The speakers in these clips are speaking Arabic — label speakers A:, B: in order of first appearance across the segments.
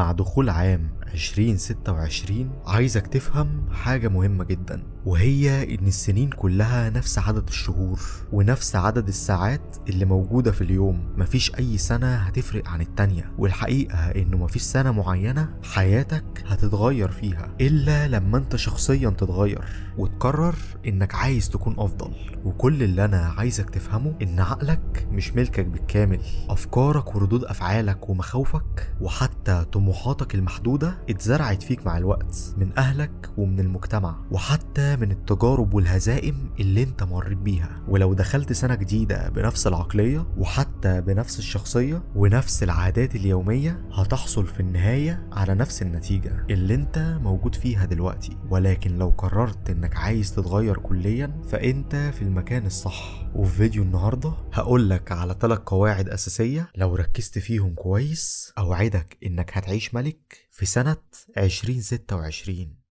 A: مع دخول عام 2026 عايزك تفهم حاجة مهمة جدا، وهي ان السنين كلها نفس عدد الشهور ونفس عدد الساعات اللي موجودة في اليوم. مفيش اي سنة هتفرق عن التانية، والحقيقة انه مفيش سنة معينة حياتك هتتغير فيها الا لما انت شخصيا تتغير وتقرر انك عايز تكون افضل. وكل اللي انا عايزك تفهمه ان عقلك مش ملكك بالكامل. افكارك وردود افعالك ومخاوفك وحتى طموحاتك المحدودة اتزرعت فيك مع الوقت من اهلك ومن المجتمع وحتى من التجارب والهزائم اللي انت مريت بيها. ولو دخلت سنة جديدة بنفس العقلية وحتى بنفس الشخصية ونفس العادات اليومية، هتحصل في النهاية على نفس النتيجة اللي انت موجود فيها دلوقتي. ولكن لو قررت انك عايز تتغير كليا فانت في المكان الصح. وفي فيديو النهاردة هقولك على 3 قواعد اساسية لو ركزت فيهم كويس اوعدك انك هتعيش ملك في سنة 2026.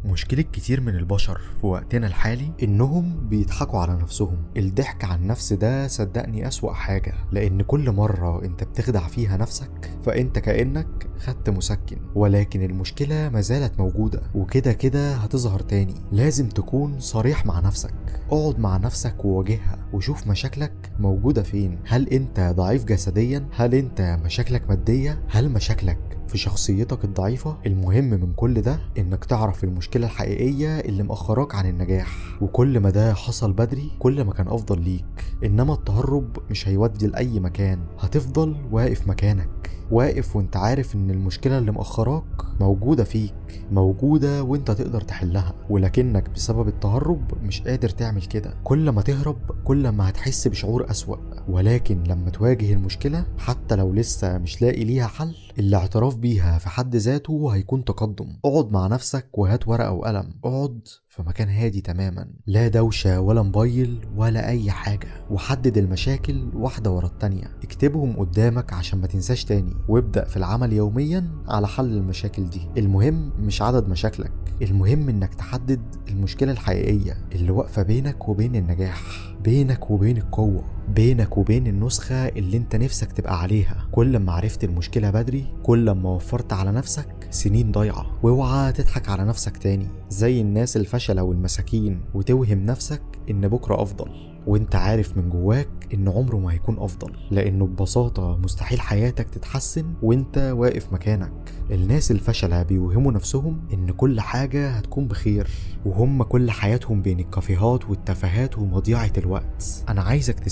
A: مشكلة كتير من البشر في وقتنا الحالي انهم بيضحكوا على نفسهم. الضحك على النفس ده صدقني اسوأ حاجة، لان كل مرة انت بتخدع فيها نفسك فانت كأنك خدت مسكن، ولكن المشكلة ما زالت موجودة وكده كده هتظهر تاني. لازم تكون صريح مع نفسك، اقعد مع نفسك وواجهها وشوف مشاكلك موجودة فين. هل انت ضعيف جسديا؟ هل انت مشاكلك مادية؟ هل مشاكلك في شخصيتك الضعيفة؟ المهم من كل ده انك تعرف المشكلة الحقيقية اللي مأخراك عن النجاح، وكل ما ده حصل بدري كل ما كان افضل ليك. انما التهرب مش هيودي لأي مكان، هتفضل واقف مكانك، واقف وانت عارف ان المشكلة اللي مأخراك موجودة فيك، موجودة وانت تقدر تحلها، ولكنك بسبب التهرب مش قادر تعمل كده. كل ما تهرب كل ما هتحس بشعور أسوأ، ولكن لما تواجه المشكلة حتى لو لسه مش لاقي ليها حل، الاعتراف بيها في حد ذاته هيكون تقدم. اقعد مع نفسك وهات ورقة وقلم، اقعد في مكان هادي تماما، لا دوشة ولا موبايل ولا اي حاجة، وحدد المشاكل واحدة ورا التانية، اكتبهم قدامك عشان ما تنساش تاني، وابدأ في العمل يوميا على حل المشاكل دي. المهم مش عدد مشاكلك، المهم انك تحدد المشكلة الحقيقية اللي واقفة بينك وبين النجاح، بينك وبين القوة، بينك وبين النسخة اللي انت نفسك تبقى عليها. كل ما عرفت المشكلة بدري كل ما وفرت على نفسك سنين ضايعة. واوعى تضحك على نفسك تاني زي الناس الفشلة والمساكين وتوهم نفسك ان بكرة افضل وانت عارف من جواك ان عمره ما هيكون افضل، لانه ببساطة مستحيل حياتك تتحسن وانت واقف مكانك. الناس الفشلة بيوهموا نفسهم ان كل حاجة هتكون بخير، وهم كل حياتهم بين الكافيهات والتفاهات ومضيعة الوقت. انا عايزك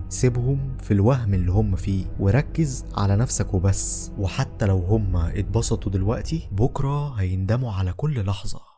A: سيبهم في الوهم اللي هم فيه وركز على نفسك وبس. وحتى لو هم اتبسطوا دلوقتي بكرة هيندموا على كل لحظة.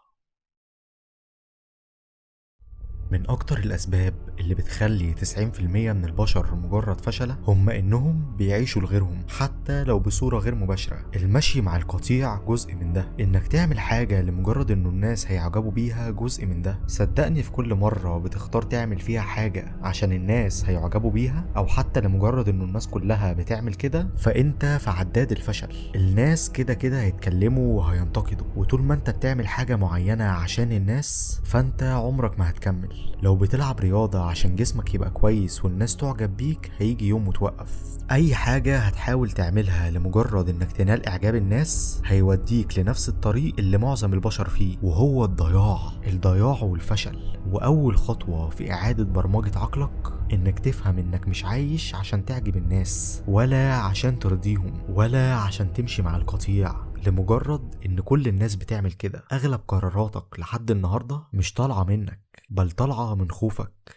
A: من أكتر الأسباب اللي بتخلي 90% من البشر مجرد فشلة هم إنهم بيعيشوا لغيرهم حتى لو بصورة غير مباشرة. المشي مع القطيع جزء من ده، إنك تعمل حاجة لمجرد إنه الناس هيعجبوا بيها جزء من ده. صدقني في كل مرة بتختار تعمل فيها حاجة عشان الناس هيعجبوا بيها أو حتى لمجرد إنه الناس كلها بتعمل كده، فأنت في عداد الفشل. الناس كده كده هيتكلموا وهينتقدوا، وطول ما أنت بتعمل حاجة معينة عشان الناس فأنت عمرك ما هتكمل. لو بتلعب رياضة عشان جسمك يبقى كويس والناس تعجب بيك هيجي يوم وتوقف. اي حاجة هتحاول تعملها لمجرد انك تنال اعجاب الناس هيوديك لنفس الطريق اللي معظم البشر فيه، وهو الضياع والفشل. واول خطوة في اعادة برمجة عقلك انك تفهم انك مش عايش عشان تعجب الناس ولا عشان ترضيهم ولا عشان تمشي مع القطيع لمجرد ان كل الناس بتعمل كده. اغلب قراراتك لحد النهاردة مش طالعة منك بل طالعة من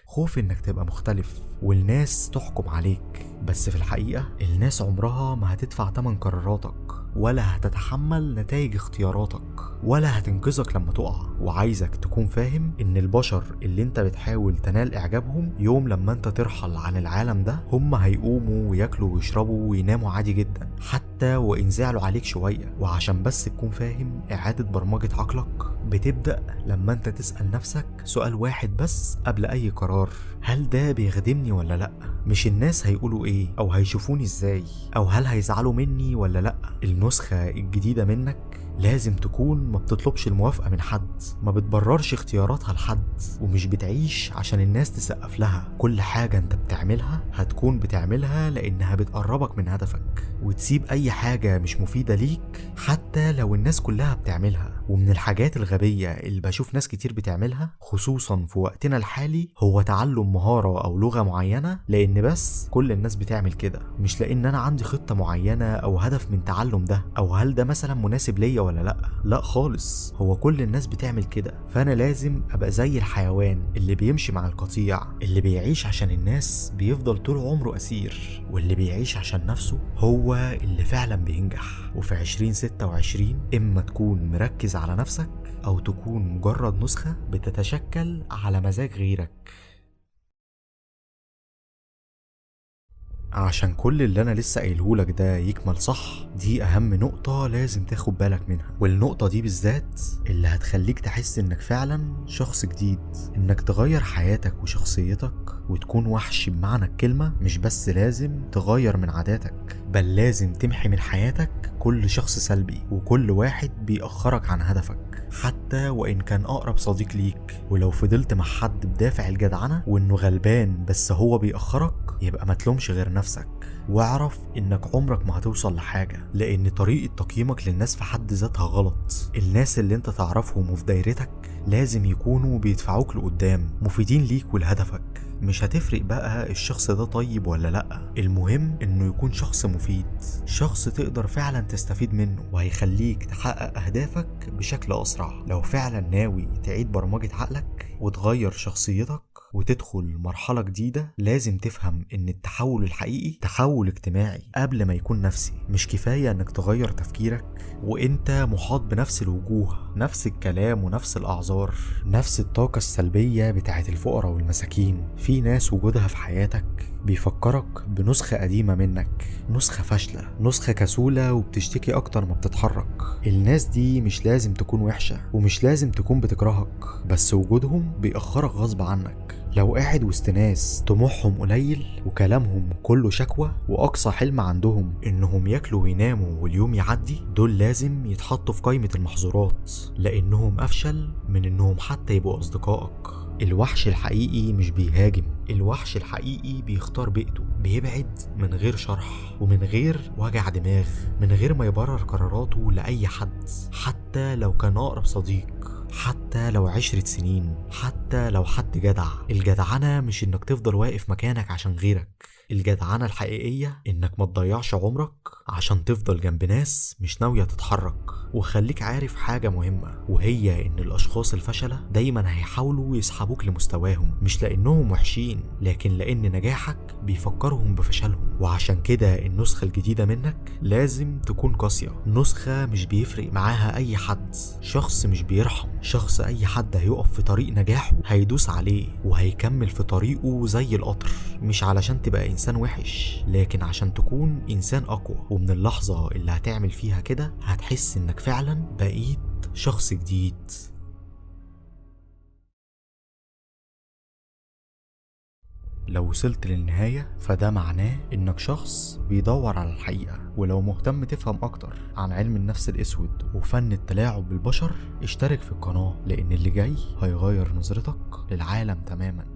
A: خوف انك تبقى مختلف والناس تحكم عليك. بس في الحقيقة الناس عمرها ما هتدفع تمن قراراتك ولا هتتحمل نتائج اختياراتك ولا هتنقذك لما تقع. وعايزك تكون فاهم ان البشر اللي انت بتحاول تنال اعجابهم يوم لما انت ترحل عن العالم ده هم هيقوموا وياكلوا ويشربوا ويناموا عادي جدا حتى وان زعلوا عليك شوية. وعشان بس تكون فاهم اعادة برمجة عقلك بتبدأ لما انت تسأل نفسك سؤال واحد بس قبل اي قرار: هل ده بيخدمني ولا لا؟ مش الناس هيقولوا ايه او هيشوفوني ازاي او هل هيزعلوا مني ولا لا. النسخة الجديدة منك لازم تكون ما بتطلبش الموافقة من حد، ما بتبررش اختياراتها لحد، ومش بتعيش عشان الناس تسقف لها. كل حاجة انت بتعملها هتكون بتعملها لانها بتقربك من هدفك، وتسيب اي حاجة مش مفيدة ليك حتى لو الناس كلها بتعملها. ومن الحاجات الغبية اللي بشوف ناس كتير بتعملها خصوصا في وقتنا الحالي هو تعلم مهارة او لغة معينة لان بس كل الناس بتعمل كده، مش لان انا عندي خطة معينة او هدف من تعلم ده، او هل ده مثلا مناسب ليا ولا لا. لا خالص، هو كل الناس بتعمل كده، فانا لازم ابقى زي الحيوان اللي بيمشي مع القطيع، اللي بيعيش عشان الناس بيفضل طول عمره اسير، واللي بيعيش عشان نفسه هو اللي فعلا بينجح. وفي 2026 اما تكون مركز على نفسك او تكون مجرد نسخة بتتشكل على مزاج غيرك. عشان كل اللي انا لسه قايلهولك ده يكمل صح، دي اهم نقطة لازم تاخد بالك منها، والنقطة دي بالذات اللي هتخليك تحس انك فعلا شخص جديد، انك تغير حياتك وشخصيتك وتكون وحش بمعنى الكلمة. مش بس لازم تغير من عاداتك، بل لازم تمحي من حياتك كل شخص سلبي وكل واحد بيأخرك عن هدفك، حتى وإن كان أقرب صديق ليك. ولو فضلت مع حد بدافع الجدعنة وإنه غلبان بس هو بيأخرك، يبقى ما تلومش غير نفسك، واعرف إنك عمرك ما هتوصل لحاجة، لأن طريقة تقييمك للناس في حد ذاتها غلط. الناس اللي انت تعرفهم وفي دايرتك لازم يكونوا بيدفعوك لقدام، مفيدين ليك ولهدفك. مش هتفرق بقى الشخص ده طيب ولا لأ، المهم انه يكون شخص مفيد، شخص تقدر فعلا تستفيد منه وهيخليك تحقق اهدافك بشكل اسرع. لو فعلا ناوي تعيد برمجة عقلك وتغير شخصيتك وتدخل مرحلة جديدة، لازم تفهم ان التحول الحقيقي تحول اجتماعي قبل ما يكون نفسي. مش كفاية انك تغير تفكيرك وانت محاط بنفس الوجوه، نفس الكلام ونفس الاعذار، نفس الطاقة السلبية بتاعت الفقراء والمساكين. في ناس وجودها في حياتك بيفكرك بنسخة قديمة منك، نسخة فاشلة، نسخة كسولة وبتشتكي اكتر ما بتتحرك. الناس دي مش لازم تكون وحشة ومش لازم تكون بتكرهك، بس وجودهم بيأخرك غصب عنك. لو قاعد وسط ناس طموحهم قليل وكلامهم كله شكوى واقصى حلم عندهم انهم ياكلوا ويناموا واليوم يعدي، دول لازم يتحطوا في قائمة المحظورات، لانهم افشل من انهم حتى يبقوا اصدقائك. الوحش الحقيقي مش بيهاجم، الوحش الحقيقي بيختار بيئته، بيبعد من غير شرح ومن غير وجع دماغ، من غير ما يبرر قراراته لأي حد، حتى لو كان أقرب صديق، حتى لو 10 سنين، حتى لو حد جدع. الجدعنة مش انك تفضل واقف مكانك عشان غيرك، الجدعنة الحقيقية انك ما تضيعش عمرك عشان تفضل جنب ناس مش ناوية تتحرك. وخليك عارف حاجة مهمة، وهي ان الاشخاص الفشلة دايما هيحاولوا يسحبوك لمستواهم، مش لانهم وحشين، لكن لان نجاحك بيفكرهم بفشلهم. وعشان كده النسخة الجديدة منك لازم تكون قاسية، نسخة مش بيفرق معاها اي حد، شخص مش بيرحم، شخص اي حد هيقف في طريق نجاحه هيدوس عليه وهيكمل في طريقه زي القطر، مش علشان تبقى انسان وحش، لكن عشان تكون انسان اقوى. ومن اللحظة اللي هتعمل فيها كده هتحس انك فعلا بقيت شخص جديد. لو وصلت للنهاية فده معناه انك شخص بيدور على الحقيقة. ولو مهتم تفهم اكتر عن علم النفس الاسود وفن التلاعب بالبشر، اشترك في القناة، لان اللي جاي هيغير نظرتك للعالم تماما.